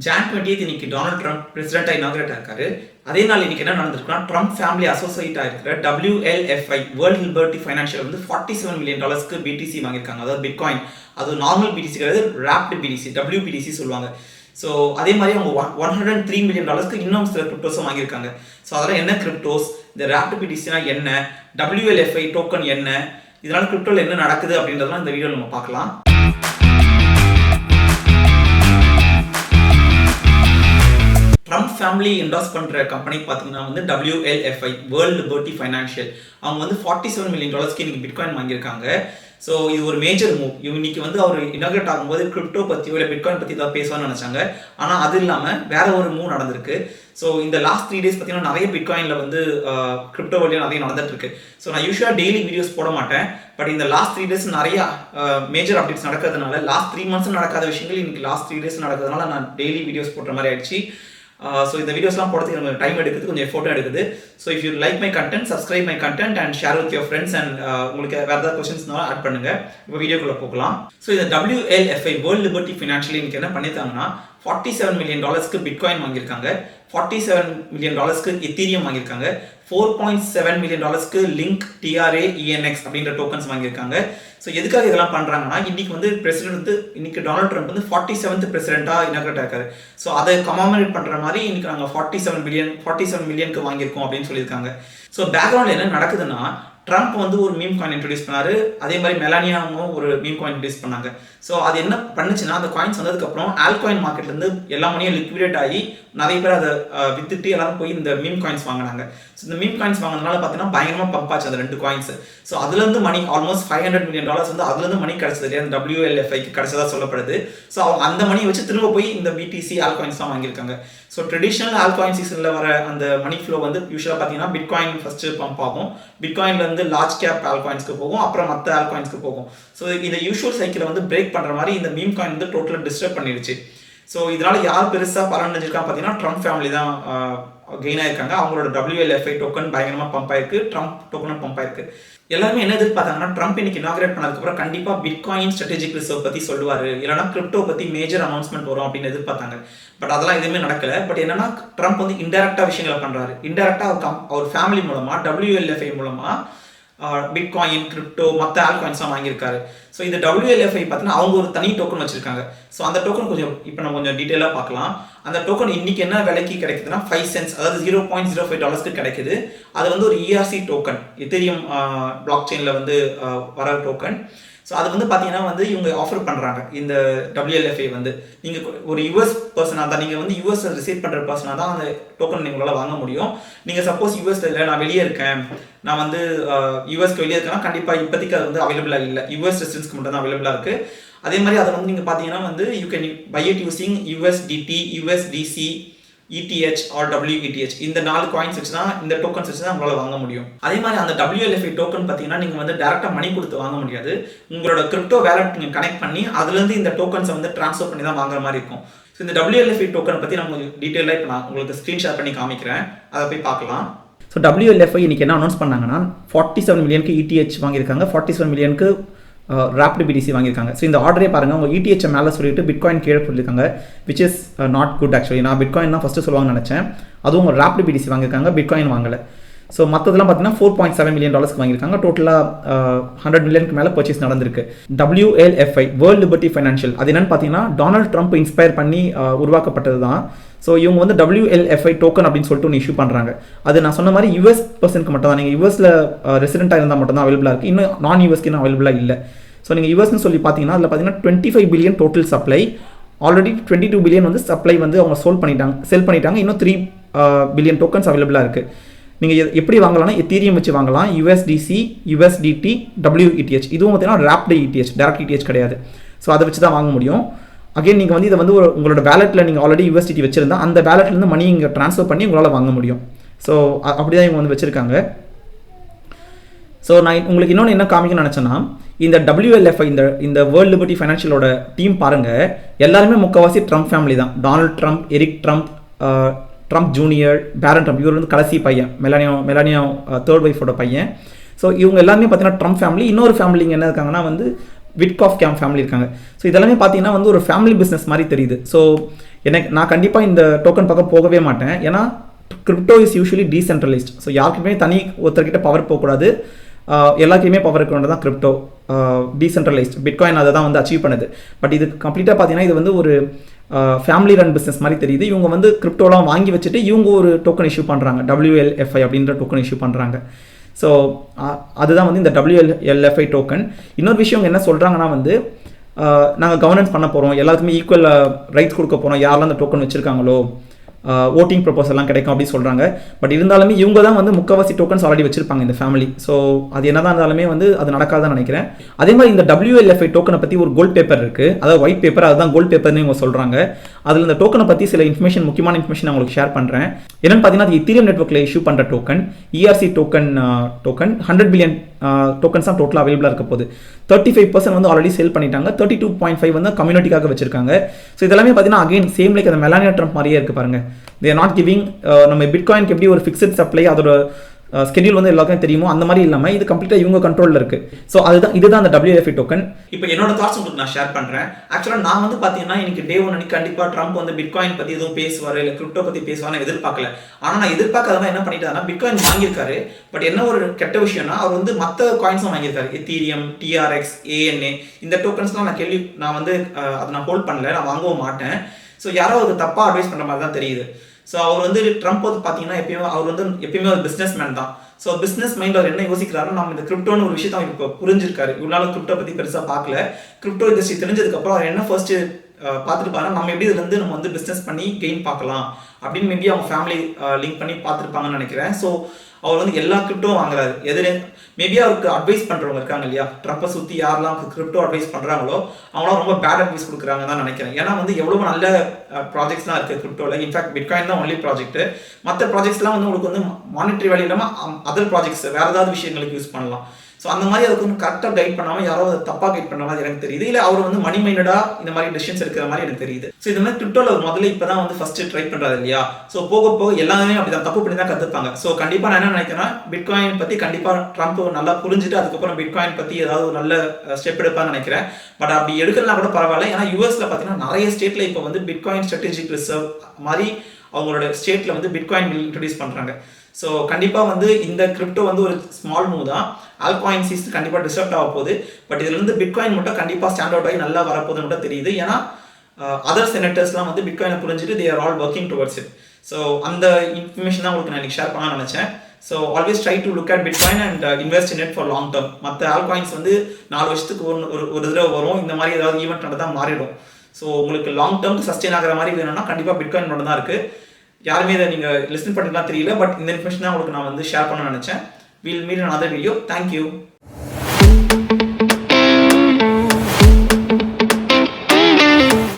John 28 இன்னைக்கு Donald Trump பிரசிடென்ட்டா inaugurate ஆயிருக்காரு. அதே நாள் இன்னைக்கு என்ன நடந்திருக்குன்னா, ட்ரம்ப் ஃபேமிலி அசோசியேட் ஆயிருக்கிற WLFI வேர்ல்ட் லிபர்ட்டி ஃபைனான்ஷியல் வந்து $47 மில்லியன் BTC வாங்கியிருக்காங்க. அதாவது பிட்காயின். அது நார்மல் BTC கிடையாது, ராப்டு BTC, WBTC சொல்லுவாங்க. ஸோ அதே மாதிரி அவங்க $103 மில்லியன் இன்னும் சில கிரிப்டோஸும் வாங்கியிருக்காங்க. ஸோ அதெல்லாம் என்ன கிரிப்டோஸ், இந்த ராப்டு BTCனா என்ன, WLFI டோக்கன் என்ன, இதனால கிரிப்டோவில் என்ன நடக்குது அப்படின்றதெல்லாம் இந்த வீடியோவில் நம்ம பார்க்கலாம். ட்ரம்ப் ஃபேமிலி என்டாஸ் பண்ணுற கம்பெனி பார்த்தீங்கன்னா வந்து WLFI வேர்ல்ட் லிபர்ட்டி ஃபைனான்ஷியல். அவங்க வந்து $47 மில்லியன் இன்னைக்கு பிட்காயின் வாங்கியிருக்காங்க. ஸோ இது ஒரு மேஜர் மூவ். இன்னைக்கு வந்து அவர் இனாகிரேட் ஆகும்போது கிரிப்டோ பற்றியோ இல்லை பிட்காயின் பற்றி ஏதாவது பேசுவான்னு நினச்சாங்க. ஆனால் அது இல்லாமல் வேற ஒரு மூவ் நடந்திருக்கு. ஸோ இந்த லாஸ்ட் 3 days பார்த்தீங்கன்னா நிறைய பிட்காயினில் வந்து கிரிப்டோ வழியாக நிறைய நடந்துட்டு இருக்கு. ஸோ நான் யூஸ்வலாக டெய்லி வீடியோஸ் போட மாட்டேன். பட் இந்த லாஸ்ட் 3 days நிறைய மேஜர் அப்டேட்ஸ் நடக்கிறதுனால, லாஸ்ட் 3 months நடக்காத விஷயங்கள் இன்னைக்கு லாஸ்ட் 3 days நடக்கிறதுனால நான் டெய்லி வீடியோஸ் போடுற மாதிரி ஆயிடுச்சு. ஸோ இந்த வீடியோஸ்லாம் போடுறதுக்கு எனக்கு டைம் எடுக்குது, கொஞ்சம் எஃபோர்ட்டும் எடுக்குது. So if you like my content, subscribe my content and share with your friends and உங்களுக்கு வேறு ஏதாவது கொஸ்டின்ஸ்னாலும் ஆட் பண்ணுங்க. இப்போ வீடியோக்குள்ளே போகலாம். ஸோ இந்த WLFI வேர்ல்ட் லிபர்ட்டி ஃபைனான்ஷியல் இன்னைக்கு என்ன பண்ணியிருக்காங்கன்னா, $47 மில்லியன் பிட்காயின் வாங்கியிருக்காங்க, $47 மில்லியன் எத்தீரியம் வாங்கியிருக்காங்க, $4.7 மில்லியன் லிங்க் TRAENX அப்படின்ற டோக்கன்ஸ் வாங்கியிருக்காங்க. ஸோ எதுக்காக இதெல்லாம் பண்ணுறாங்கன்னா, இன்னைக்கு வந்து பிரசிடென்ட் வந்து இன்னைக்கு டொனால்ட் ட்ரம்ப் வந்து 47th பிரசிடென்ட்டாக இனாகிரேட் ஆயிருக்காரு. ஸோ அதை கமாமரேட் பண்ணுற மாதிரி இன்னைக்கு நாங்கள் 47 மில்லியனுக்கு வாங்கியிருக்கோம் அப்படின்னு சொல்லியிருக்காங்க. ஸோ பேக்ரவுண்டில் என்ன நடக்குதுன்னா, ட்ரம்ப் வந்து ஒரு மீம் காயின் இன்ட்ரடியூஸ் பண்ணாரு. அதே மாதிரி மெலானியாவும் ஒரு மீம் காயின் இன்ட்ரடியூஸ் பண்ணாங்க. ஸோ அது என்ன பண்ணுச்சுன்னா, அந்த காயின்ஸ் வந்ததுக்கப்புறம் ஆல்காயின் மார்க்கெட்லேருந்து எல்லா மணியும் லிக்விடேட் ஆகி நிறைய பேர் அதை வித்துட்டு எல்லாரும் போய் இந்த மீம் காயின்ஸ் வாங்கினாங்க. ஸோ இந்த மீம் காயின்ஸ் வாங்கினதுனால பார்த்தீங்கன்னா பயங்கரமாக பம்ப் ஆச்சு அந்த 2 காயின்ஸ். ஸோ அதுலேருந்து மணி ஆல்மோஸ்ட் $500 மில்லியன் வந்து அதுலேருந்து மணி கிடைச்சது இல்லையா, அந்த WLFIக்கு கிடைச்சதா சொல்லப்படுது. ஸோ அவங்க அந்த மணியை வச்சு திரும்ப போய் இந்த BTC ஆல்காயின்ஸ் தான் வாங்கியிருக்காங்க. ஸோ ட்ரெடிஷ்னல் ஆல்காயின் சீசனில் வர அந்த மணி ஃப்ளோ வந்து யூஸ்வலாக பார்த்தீங்கன்னா பிட்காயின் ஃபஸ்ட்டு பம்ப் ஆகும். பிட்காயின்லேருந்து லார்ஜ் கேப் ஆல்காயின்ஸ்க்கு போகும், அப்புறம் மற்ற ஆல்காயின்ஸ்க்கு போகும். ஸோ இந்த யூஷுவல் சைக்கிளை வந்து பிரேக் பண்ணுற மாதிரி இந்த மீம் காயின் வந்து டோட்டலாக டிஸ்டர்ப் பண்ணிடுச்சு. ஸோ இதனால யார் பெருசாக பலன் அடைஞ்சிருக்காங்க பார்த்தீங்கன்னா, ட்ரம்ப் ஃபேமிலி தான் கெயின் ஆயிருக்காங்க. அவங்களோட WLFI டோக்கன் பயங்கரமாக பம்ப் ஆயிருக்கு, ட்ரம்ப் டோக்கனும் பம்ப் ஆயிருக்கு. எல்லாருமே என்ன எதிர்பார்த்தாங்கன்னா, ட்ரம்ப் இன்னைக்கு இனாகிரேட் பண்ணதுக்கப்புறம் கண்டிப்பாக பிட்காயின் ஸ்ட்ராட்டஜிக் ரிசர்வ் பற்றி சொல்லுவார், இல்லைனா கிரிப்டோ பற்றி மேஜர் அனௌன்ஸ்மெண்ட் வரும் அப்படின்னு எதிர்பார்த்தாங்க. பட் அதெல்லாம் எதுவுமே நடக்கலை. பட் என்னன்னா, ட்ரம்ப் வந்து இன்டெரக்டாக விஷயங்களை பண்ணுறாரு. இன்டெரக்டாக அவர் ஃபேமிலி மூலமாக WLFI மூலமாக பிட்காயின், கிரிப்டோ, மற்ற ஆல்காயின்ஸ்லாம் வாங்கியிருக்காரு. ஸோ இந்த WLFI பார்த்தீங்கன்னா அவங்க ஒரு தனி டோக்கன் வச்சிருக்காங்க. ஸோ அந்த டோக்கன் இப்போ நம்ம கொஞ்சம் டீட்டெயிலாக பார்க்கலாம். அந்த டோக்கன் இன்னைக்கு என்ன விலைக்கு கிடைக்குதுன்னா 5 cents, அதாவது $0.05 கிடைக்குது. அது வந்து ஒரு ERC டோக்கன், எத்தீரியம் பிளாக் செயினில் வந்து வர டோக்கன். ஸோ அது வந்து பார்த்தீங்கன்னா வந்து இவங்க ஆஃபர் பண்ணுறாங்க. இந்த WLFI வந்து நீங்கள் ஒரு US பர்சனாக தான், நீங்கள் வந்து US ரிசீவ் பண்ணுற பர்சனாக தான் அந்த டோக்கன் உங்களால் வாங்க முடியும். நீங்கள் சப்போஸ் US இல்லை, நான் வெளியே இருக்கேன், நான் வந்து USக்கு வெளியே இருக்கேன்னா கண்டிப்பாக இப்போதைக்கு அது வந்து அவைலபிளாக இல்லை, US ரெசிடென்ட்ஸ்க்கு மட்டும் தான் அவைலபிளாக இருக்குது. அதே மாதிரி அதை வந்து நீங்கள் பார்த்தீங்கன்னா வந்து you can buy it using USDT, USDC, ETH or WETH. இந்த 4 காயின்ஸ் வச்சு தான், இந்த டோக்கன்ஸ் வச்சு தான் உங்களால் வாங்க முடியும். அதே மாதிரி அந்த WLFI டோக்கன் பார்த்தீங்கன்னா நீங்கள் வந்து டேரெக்டாக மணி கொடுத்து வாங்க முடியாது. உங்களோட கிரிப்டோ வேலட் நீங்கள் கனெக்ட் பண்ணி அதுலேருந்து இந்த டோக்கன்ஸை வந்து ட்ரான்ஸ்ஃபர் பண்ணி தான் வாங்குற மாதிரி இருக்கும். ஸோ இந்த WLFI டோக்கனை பற்றி நம்ம டீட்டெயிலாக இப்போ நான் உங்களுக்கு ஸ்க்ரீன் ஷேர் பண்ணி காமிக்கிறேன், அதை போய் பார்க்கலாம். ஸோ WLFI இன்னைக்கு என்ன அனௌன்ஸ் பண்ணாங்கன்னா, 47 மில்லியனுக்கு ETH வாங்கியிருக்காங்க, 47 மில்லியனுக்கு ராப்டு BTC வாங்கியிருக்காங்க. ஸோ இந்த ஆர்டரே பாருங்கள், அவங்க ETH மேலே சொல்லிட்டு பிட்காயின் கீழே சொல்லியிருக்காங்க, which is not good actually. நான் பிட்காயின் தான் ஃபஸ்ட்டு சொல்லுவாங்கன்னு நினச்சேன். அதுவும் ஒரு ராப்டு BTC வாங்கியிருக்காங்க, பிட்காயின் வாங்கலை. ஸோ மற்றதெல்லாம் பார்த்தீங்கன்னா $4.7 மில்லியன் வாங்கியிருக்காங்க. டோட்டலாக 100 மில்லியனுக்கு மேலே பர்ச்சேஸ் நடந்திருக்கு. WLFI வேர்ல்ட் லிபர்ட்டி ஃபைனான்ஷியல் அது என்னன்னு பார்த்தீங்கன்னா, டொனால்ட் ட்ரம்ப் இன்ஸ்பயர் பண்ணி உருவாக்கப்பட்டது தான். ஸோ இவங்க வந்து WLFI டோக்கன் அப்படின்னு சொல்லிட்டு ஒன்று இஷ்யூ பண்ணுறாங்க. அது நான் சொன்ன மாதிரி US பர்சனுக்கு மட்டும் தான், நீங்கள் USல ரெசிடென்ட்டாக இருந்தால் மட்டும் தான் அவைலபிளாக இருக்குது, இன்னும் நான்-USக்கு இன்னும் அவைலபிளாக இல்லை. ஸோ நீங்கள் USன்னு சொல்லி பார்த்தீங்கன்னா அதில் பார்த்தீங்கன்னா 25 billion total supply, already 22 billion வந்து சப்ளை வந்து அவங்க செல் பண்ணிட்டாங்க. இன்னும் 3 பில்லியன் டோக்கன்ஸ் அவைலபிளாக இருக்குது. நீங்கள் எப்படி வாங்கலாம்னா, எத்தீரியம் வச்சு வாங்கலாம், USDC, USDT, WETH. இதுவும் பார்த்தீங்கன்னா ராப்டு ETH, டேரக்ட் ETH கிடையாது. ஸோ அதை வச்சு தான் வாங்க முடியும். அகைன் நீங்கள் வந்து இதை வந்து உங்களோட வேலெட்டில் நீங்கள் ஆல்ரெடி USDT வச்சுருந்தா அந்த வேலெட்லேருந்து மணி இங்கே ட்ரான்ஸ்ஃபர் பண்ணி உங்களால் வாங்க முடியும். ஸோ அப்படி தான் இவங்க வந்து வச்சுருக்காங்க. ஸோ நான் உங்களுக்கு இன்னொன்று என்ன காமிக்கணும்னு நினச்சேன்னா, இந்த WLFI இந்த வேர்ல்ட் லிபர்ட்டி ஃபைனான்ஷியலோட டீம் பாருங்கள், எல்லாருமே முக்கால்வாசி ட்ரம்ப் ஃபேமிலி தான். Donald Trump, Eric Trump, Trump junior, Barron Trump, இவர் வந்து கடைசி பையன், மெலானியா 3rd ஒய்ஃபோட பையன். ஸோ இவங்க எல்லாருமே பார்த்தீங்கன்னா ட்ரம்ப் ஃபேமிலி. இன்னொரு ஃபேமிலிங்க என்ன இருக்காங்கன்னா வந்து விட்காஃப் ஃபேமிலி இருக்காங்க. ஸோ இதெல்லாமே பார்த்தீங்கன்னா வந்து ஒரு ஃபேமிலி பிஸ்னஸ் மாதிரி தெரியுது. ஸோ நான் கண்டிப்பாக இந்த டோக்கன் பக்கம் போகவே மாட்டேன். ஏன்னா crypto is usually decentralised. So யாருக்குமே தனி ஒருத்தர்கிட்ட பவர் போகக்கூடாது, எல்லாருக்குமே பவர் இருக்கிறது தான் கிரிப்டோ. டீசென்ட்ரலைஸ்ட் பிட்காயின் அதை தான் வந்து அச்சீவ் பண்ணுது. பட் இது கம்ப்ளீட்டாக பார்த்தீங்கன்னா இது வந்து ஒரு ஃபேமிலி ரன் பிஸ்னஸ் மாதிரி தெரியுது. இவங்க வந்து கிரிப்டோலாம் வாங்கி வச்சுட்டு இவங்க ஒரு டோக்கன் இஷ்யூ பண்ணுறாங்க, WLFI அப்படின்ற டோக்கன் இஷ்யூ பண்ணுறாங்க. ஸோ அதுதான் வந்து இந்த WLFI டோக்கன். இன்னொரு விஷயம் என்ன சொல்கிறாங்கன்னா வந்து நாங்கள் கவர்னன்ஸ் பண்ண போகிறோம், எல்லாத்துக்குமே ஈக்குவல் ரைட்ஸ் கொடுக்க போகிறோம், யாரெல்லாம் அந்த டோக்கன் வச்சுருக்காங்களோ ஓட்டிங் ப்ரொபோஸ் எல்லாம் கிடைக்கும் அப்படின்னு சொல்கிறாங்க. பட் இருந்தாலுமே இவங்க தான் வந்து முக்கால்வாசி டோக்கன்ஸ் ஆல்ரெடி வச்சிருப்பாங்க இந்த ஃபேமிலி. ஸோ அது என்னதான் இருந்தாலுமே வந்து அது நடக்காதான் நினைக்கிறேன். அதே மாதிரி இந்த WLFI டோக்கனை பற்றி ஒரு கோல்ட் பேப்பர் இருக்குது, அதாவது ஒயிட் பேப்பர், அதுதான் கோல்ட் பேப்பர்னு இவங்க சொல்கிறாங்க. அதில் இந்த டோக்கனை பற்றி சில இன்ஃபர்மேஷன், முக்கியமான இன்ஃபர்மேஷன் உங்களுக்கு ஷேர் பண்ணுறேன். என்னென்னு பார்த்தீங்கன்னா அது Ethereum நெட்வொர்க்கில் இஷ்யூ பண்ணுற token, ERC token 100 billion tokens தான் டோட்டலாக அவைலபிளாக இருக்க போகுது. 35% வந்து ஆல்ரெடி சேல் பண்ணிட்டாங்க, 32.5 வந்து கம்யூனிட்டிக்காக வச்சிருக்காங்க. ஸோ இதெல்லாமே பார்த்தீங்கன்னா அகைன் சேம் லைக் அந்த மெலானியா ட்ரம்ப் மாதிரியே இருக்குது பாருங்க. தே ஆர் நாட் கிவிங், நம்ம பிட்காயினுக்கு எப்படி ஒரு ஃபிக்ஸட் சப்ளை அதோட ஸ்கெடியூல் வந்து எல்லாருக்கும் தெரியுமோ அந்த மாதிரி இல்லாமல் இது கம்ப்ளீட்டாக இவங்க கண்ட்ரோலில் இருக்குது. ஸோ இதுதான் அந்த WLFI டோக்கன். இப்போ என்னோட தாட்ஸ் உங்களுக்கு நான் ஷேர் பண்ணுறேன். ஆக்சுவலாக நான் வந்து பார்த்தீங்கன்னா இன்னைக்கு டே 1 அன்னைக்கு கண்டிப்பாக ட்ரம்ப் வந்து பிட்காயின் பற்றி எதுவும் பேசுவார், இல்லை கிரிப்டோ பற்றி பேசுவார்னு எதிர்பார்க்கல. ஆனால் நான் எதிர்பார்க்காதவங்க என்ன பண்ணிட்டாருன்னா பிட்காயின் வாங்கியிருக்காரு. பட் என்ன ஒரு கெட்ட விஷயம்னா அவர் வந்து மற்ற காயின்ஸும் வாங்கியிருக்காரு. Ethereum, TRX, ANA இந்த டோக்கன்ஸ்லாம் நான் வந்து அதை நான் ஹோல்ட் பண்ணல, நான் வாங்கவும் மாட்டேன். ஸோ யாரோ ஒரு தப்பாக அட்வைஸ் பண்ணுற மாதிரி தான் தெரியுது. ஸோ அவர் வந்து ட்ரம்ப் வந்து பார்த்தீங்கன்னா எப்பயுமே ஒரு பிஸ்னஸ் மேன் தான். ஸோ பிஸ்னஸ் மைண்ட் அவர் என்ன யோசிக்கிறாருன்னா, நம்ம இந்த கிரிப்டோன்னு ஒரு விஷயத்தை அவர் இப்போ புரிஞ்சிருக்காரு. இவ்வளோ கிரிப்டோ பற்றி பெருசாக பார்க்கல. கிரிப்டோ இண்டஸ்ட்ரி தெரிஞ்சதுக்கப்புறம் அவர் என்ன ஃபர்ஸ்ட் பார்த்துட்டு பாருங்க, நம்ம எப்படி இதுலேருந்து நம்ம வந்து பிஸ்னஸ் பண்ணி கெயின் பார்க்கலாம் அப்படின்னு மேபி அவங்க ஃபேமிலி லிங்க் பண்ணி பார்த்துருப்பாங்கன்னு நினைக்கிறேன். ஸோ அவர் வந்து எல்லா கிரிப்டோவும் வாங்குறாரு. மேபி அவருக்கு அட்வைஸ் பண்ணுறவங்க இருக்காங்க இல்லையா, ட்ரம்ப்பை சுற்றி யாரெல்லாம் கிரிப்டோ அட்வைஸ் பண்ணுறாங்களோ அவங்களாம் ரொம்ப பேட் அட்வைஸ் கொடுக்குறாங்க தான் நினைக்கிறேன். ஏன்னா வந்து எவ்வளோ நல்ல ப்ராஜெக்ட்ஸ்லாம் இருக்குது கிரிப்டோவில். இன்ஃபேக்ட் பிட்காயின் தான் ஒன்லி ப்ராஜெக்ட். மற்ற ப்ராஜெக்ட்ஸ்லாம் வந்து உங்களுக்கு வந்து மானிட்டரி வேல்யூ இல்லாமல் அதர் ப்ராஜெக்ட்ஸ் வேறு ஏதாவது விஷயங்களுக்கு யூஸ் பண்ணலாம். ஸோ அந்த மாதிரி அதுக்கு வந்து கரெக்டாக கைட் பண்ணாமல் யாரோ அதை தப்பாக கைட் பண்ண மாதிரி எனக்கு தெரியுது. இல்லை அவர் வந்து மணி மைண்டடாக இந்த மாதிரி டெசிஷன்ஸ் இருக்கிற மாதிரி எனக்கு தெரியுது. ஸோ இந்த மாதிரி கிரிப்டோவில் முதல்ல இப்போ தான் வந்து ஃபஸ்ட்டு ட்ரை பண்ணுறாரு இல்லையா. ஸோ போக போக எல்லாமே அப்படி தான் தப்பு பண்ணி தான் கற்றுப்பாங்க. ஸோ கண்டிப்பாக நான் என்ன நினைக்கிறேன்னா பிட்காயின் பற்றி கண்டிப்பாக ட்ரம்ப் நல்லா புரிஞ்சுட்டு அதுக்கப்புறம் பிட்காயின் பற்றி ஏதாவது ஒரு நல்ல ஸ்டெப் எடுப்பான்னு நினைக்கிறேன். பட் அப்படி எடுக்கலாம் கூட பரவாயில்ல. ஏன்னா யூஎஸ்ல பார்த்தீங்கன்னா நிறைய ஸ்டேட்டில் இப்போ வந்து பிட்காயின் ஸ்ட்ராட்டஜிக் ரிசர்வ் மாதிரி அவங்களோட ஸ்டேட்டில் வந்து பிட்காயின் இன்ட்ரடியூஸ் பண்ணுறாங்க. ஸோ கண்டிப்பாக வந்து இந்த கிரிப்டோ வந்து ஒரு ஸ்மால் மூவ் தான். ஆல்காயின் சீஸ் கண்டிப்பாக டிஸ்டர்ப் ஆக போகுது. பட் இதுலேருந்து பிட்காயின் மட்டும் கண்டிப்பாக ஸ்டாண்ட் அவுட் ஆகி நல்லா வரப்போகுதுன்னு மட்டும் தெரியுது. ஏன்னா அதர் செனட்டர்ஸ்லாம் வந்து பிட்காயினை புரிஞ்சுட்டு they are all working towards it. So அந்த இன்ஃபர்மேஷன் தான் உங்களுக்கு நான் ஷேர் பண்ண நினச்சேன். So always try to look at bitcoin and invest in it for long term. மற்ற ஆல்காயின்ஸ் வந்து 4 வருஷத்துக்கு ஒரு தடவை வரும். இந்த மாதிரி ஏதாவது ஈவெண்ட் நடந்தால் மாறிடும். ஸோ உங்களுக்கு லாங் டர்ம் சஸ்டெயின் ஆகிற மாதிரி வேணும்னா கண்டிப்பாக பிட்காயின் மட்டும் தான் இருக்குது. யாருமே இதை நீங்கள் லிசன் பண்ணிக்கலாம் தெரியல. பட் இந்த இன்ஃபர்மேஷன் தான் உங்களுக்கு நான் வந்து ஷேர் பண்ண நினச்சேன். We'll meet in another video. Thank you.